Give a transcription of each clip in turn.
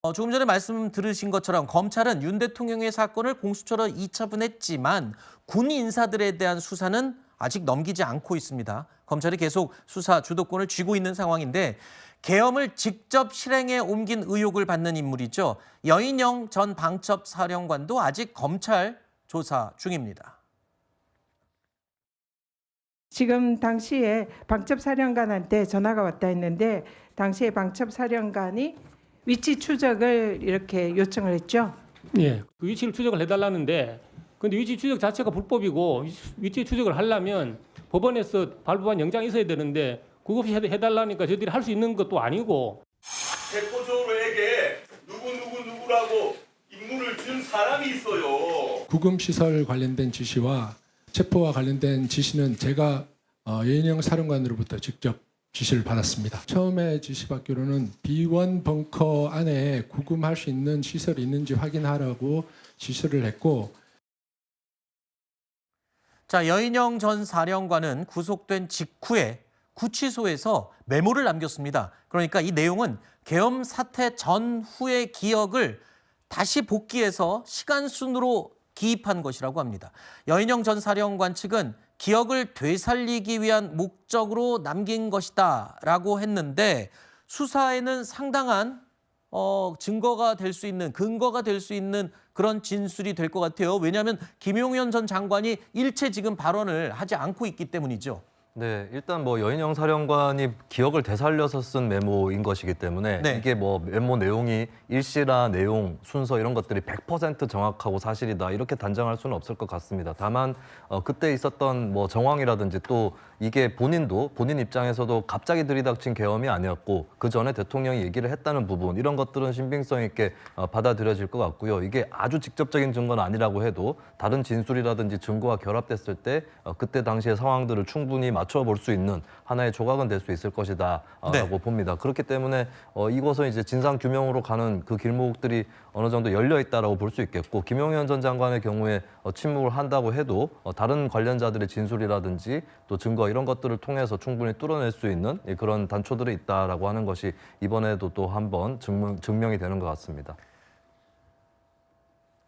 조금 전에 말씀 들으신 것처럼 검찰은 윤 대통령의 사건을 공수처로 이처분했지만 군 인사들에 대한 수사는 아직 넘기지 않고 있습니다. 검찰이 계속 수사 주도권을 쥐고 있는 상황인데 계엄을 직접 실행에 옮긴 의혹을 받는 인물이죠. 여인영 전 방첩사령관도 아직 검찰 조사 중입니다. 지금 당시에 방첩사령관한테 전화가 왔다 했는데 당시에 방첩사령관이 위치 추적을 이렇게 요청을 했죠. 예, 그 위치를 추적을 해달라는데, 근데 위치 추적 자체가 불법이고 위치 추적을 하려면 법원에서 발부한 영장이 있어야 되는데 그거 없이 해달라니까 저희들이 할 수 있는 것도 아니고. 대표적으로에게 누구라고 임무를 준 사람이 있어요. 구금시설 관련된 지시와 체포와 관련된 지시는 제가 여인영 사령관으로부터 직접 지시를 받았습니다. 처음에 지시받기로는 B1 벙커 안에 구금할 수 있는 시설이 있는지 확인하라고 지시를 했고, 자, 여인영 전 사령관은 구속된 직후에 구치소에서 메모를 남겼습니다. 그러니까 이 내용은 계엄 사태 전후의 기억을 다시 복기해서 시간순으로 기입한 것이라고 합니다. 여인영 전 사령관 측은 기억을 되살리기 위한 목적으로 남긴 것이다라고 했는데 수사에는 상당한 증거가 될 수 있는, 근거가 될 수 있는 그런 진술이 될 것 같아요. 왜냐하면 김용현 전 장관이 일체 지금 발언을 하지 않고 있기 때문이죠. 네, 일단 뭐 여인영 사령관이 기억을 되살려서 쓴 메모인 것이기 때문에 네. 이게 뭐 메모 내용이 일시라 내용, 순서 이런 것들이 100% 정확하고 사실이다 이렇게 단정할 수는 없을 것 같습니다. 다만 그때 있었던 뭐 정황이라든지 또 이게 본인 입장에서도 갑자기 들이닥친 계엄이 아니었고 그 전에 대통령이 얘기를 했다는 부분 이런 것들은 신빙성 있게 받아들여질 것 같고요. 이게 아주 직접적인 증거는 아니라고 해도 다른 진술이라든지 증거와 결합됐을 때 그때 당시의 상황들을 충분히 맞춰볼 수 있는 하나의 조각은 될 수 있을 것이다라고 네. 봅니다. 그렇기 때문에 이것은 이제 진상 규명으로 가는 그 길목들이 어느 정도 열려 있다라고 볼 수 있겠고 김용현 전 장관의 경우에 침묵을 한다고 해도 다른 관련자들의 진술이라든지 또 증거 이런 것들을 통해서 충분히 뚫어낼 수 있는 그런 단초들이 있다라고 하는 것이 이번에도 또 한 번 증명이 되는 것 같습니다.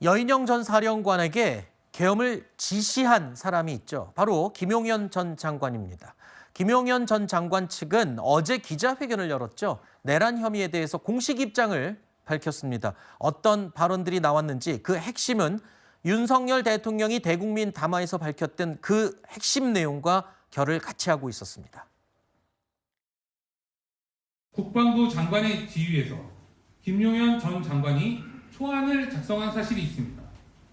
여인영 전 사령관에게 계엄을 지시한 사람이 있죠. 바로 김용현 전 장관입니다. 김용현 전 장관 측은 어제 기자회견을 열었죠. 내란 혐의에 대해서 공식 입장을 밝혔습니다. 어떤 발언들이 나왔는지 그 핵심은 윤석열 대통령이 대국민 담화에서 밝혔던 그 핵심 내용과 결을 같이 하고 있었습니다. 국방부 장관의 지휘에서 김용현 전 장관이 초안을 작성한 사실이 있습니다.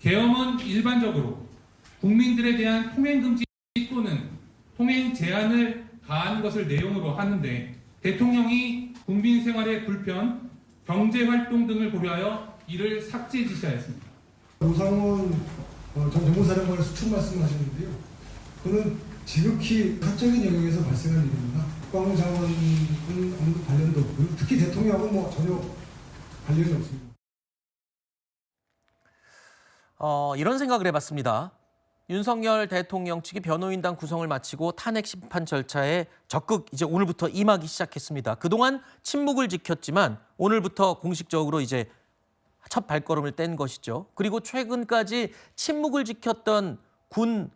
계엄은 일반적으로 국민들에 대한 통행금지 또는 통행 제한을 가한 것을 내용으로 하는데 대통령이 국민 생활의 불편, 경제활동 등을 고려하여 이를 삭제 지시하였습니다. 오상훈 전 정보사령관의 수출 말씀하셨는데요. 그는 지극히 사적인 영역에서 발생한 일입니다. 국방부 장관은 아무도 관련도 없고요. 특히 대통령하고 뭐 전혀 관련이 없습니다. 이런 생각을 해봤습니다. 윤석열 대통령 측이 변호인단 구성을 마치고 탄핵 심판 절차에 적극 이제 오늘부터 임하기 시작했습니다. 그동안 침묵을 지켰지만 오늘부터 공식적으로 이제 첫 발걸음을 뗀 것이죠. 그리고 최근까지 침묵을 지켰던 군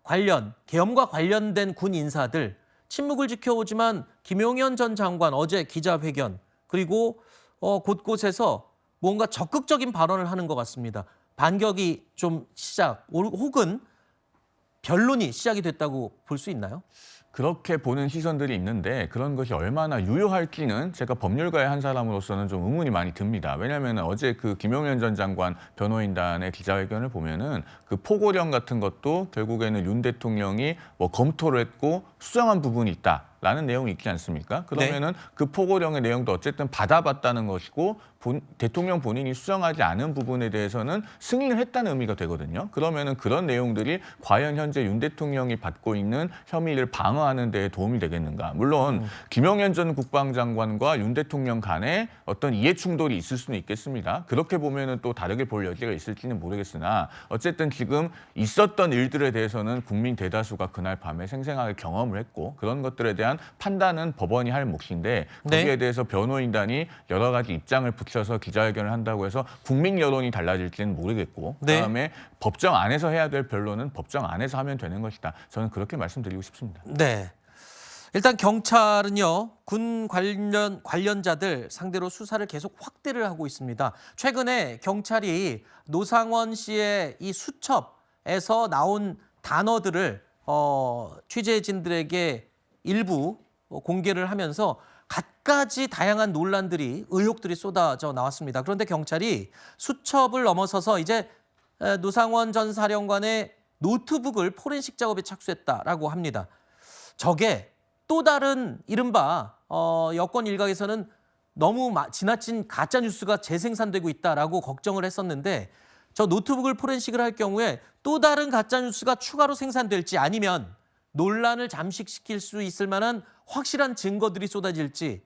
관련, 계엄과 관련된 군 인사들 침묵을 지켜오지만 김용현 전 장관 어제 기자회견 그리고 곳곳에서 뭔가 적극적인 발언을 하는 것 같습니다. 반격이 좀 시작 혹은 변론이 시작이 됐다고 볼 수 있나요? 그렇게 보는 시선들이 있는데 그런 것이 얼마나 유효할지는 제가 법률가의 한 사람으로서는 좀 의문이 많이 듭니다. 왜냐하면 어제 그 김용현 전 장관 변호인단의 기자회견을 보면은 그 포고령 같은 것도 결국에는 윤 대통령이 뭐 검토를 했고 수정한 부분이 있다라는 내용이 있지 않습니까? 그러면은 네. 그 포고령의 내용도 어쨌든 받아봤다는 것이고 대통령 본인이 수정하지 않은 부분에 대해서는 승인을 했다는 의미가 되거든요. 그러면은 그런 내용들이 과연 현재 윤 대통령이 받고 있는 혐의를 방어하는 데 도움이 되겠는가? 물론 김용현 전 국방장관과 윤 대통령 간에 어떤 이해 충돌이 있을 수는 있겠습니다. 그렇게 보면은 또 다르게 볼 여지가 있을지는 모르겠으나 어쨌든 지금 있었던 일들에 대해서는 국민 대다수가 그날 밤에 생생하게 경험을 했고 그런 것들에 대한 하지만 판단은 법원이 할 몫인데 거기에 네. 대해서 변호인단이 여러 가지 입장을 붙여서 기자회견을 한다고 해서 국민 여론이 달라질지는 모르겠고 네. 그다음에 법정 안에서 해야 될 변론은 법정 안에서 하면 되는 것이다. 저는 그렇게 말씀드리고 싶습니다. 네. 일단 경찰은요, 군 관련자들 상대로 수사를 계속 확대를 하고 있습니다. 최근에 경찰이 노상원 씨의 이 수첩에서 나온 단어들을 취재진들에게 일부 공개를 하면서 갖가지 다양한 논란들이, 의혹들이 쏟아져 나왔습니다. 그런데 경찰이 수첩을 넘어서서 이제 노상원 전 사령관의 노트북을 포렌식 작업에 착수했다라고 합니다. 저게 또 다른 이른바 여권 일각에서는 너무 지나친 가짜 뉴스가 재생산되고 있다라고 걱정을 했었는데, 저 노트북을 포렌식을 할 경우에 또 다른 가짜 뉴스가 추가로 생산될지 아니면 논란을 잠식시킬 수 있을 만한 확실한 증거들이 쏟아질지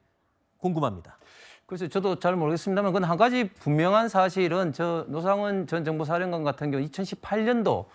궁금합니다. 그래서 저도 잘 모르겠습니다만 그건 한 가지 분명한 사실은 저 노상원 전 정보사령관 같은 경우 2018년도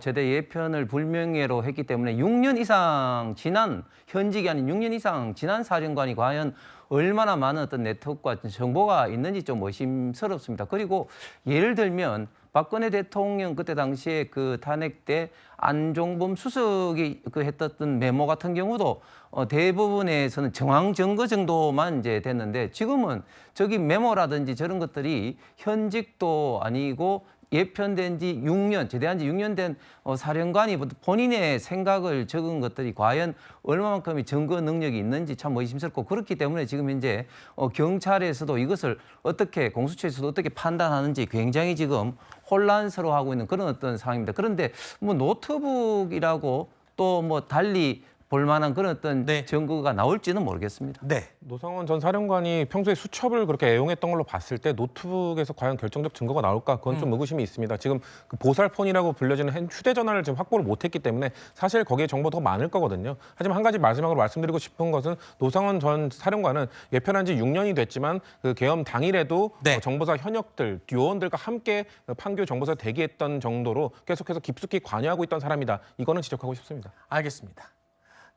제대 예편을 불명예로 했기 때문에 6년 이상 지난, 현직이 아닌 6년 이상 지난 사령관이 과연 얼마나 많은 어떤 네트워크와 정보가 있는지 좀 의심스럽습니다. 그리고 예를 들면 박근혜 대통령 그때 당시에 그 탄핵 때 안종범 수석이 그 했던 메모 같은 경우도 대부분에서는 정황 증거 정도만 이제 됐는데, 지금은 저기 메모라든지 저런 것들이 현직도 아니고 예편된 지 6년, 제대한 지 6년 된 사령관이 본인의 생각을 적은 것들이 과연 얼마만큼의 증거 능력이 있는지 참 의심스럽고, 그렇기 때문에 지금 현재 경찰에서도 이것을 어떻게, 공수처에서도 어떻게 판단하는지 굉장히 지금 혼란스러워하고 있는 그런 어떤 상황입니다. 그런데 뭐 노트북이라고 또 뭐 달리 볼만한 그런 어떤 증거가 나올지는 모르겠습니다. 네. 노상원 전 사령관이 평소에 수첩을 그렇게 애용했던 걸로 봤을 때 노트북에서 과연 결정적 증거가 나올까, 그건 좀 의구심이 있습니다. 지금 그 보살폰이라고 불려지는 휴대전화를 지금 확보를 못했기 때문에 사실 거기에 정보 더 많을 거거든요. 하지만 한 가지 마지막으로 말씀드리고 싶은 것은 노상원 전 사령관은 예편한 지 6년이 됐지만 그 계엄 당일에도 정보사 현역들, 요원들과 함께 판교 정보사에 대기했던 정도로 계속해서 깊숙이 관여하고 있던 사람이다. 이거는 지적하고 싶습니다. 알겠습니다.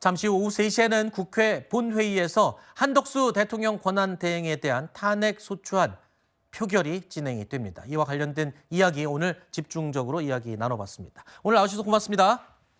잠시 후 오후 3시에는 국회 본회의에서 한덕수 대통령 권한대행에 대한 탄핵 소추안 표결이 진행이 됩니다. 이와 관련된 이야기 오늘 집중적으로 이야기 나눠봤습니다. 오늘 나와주셔서 고맙습니다.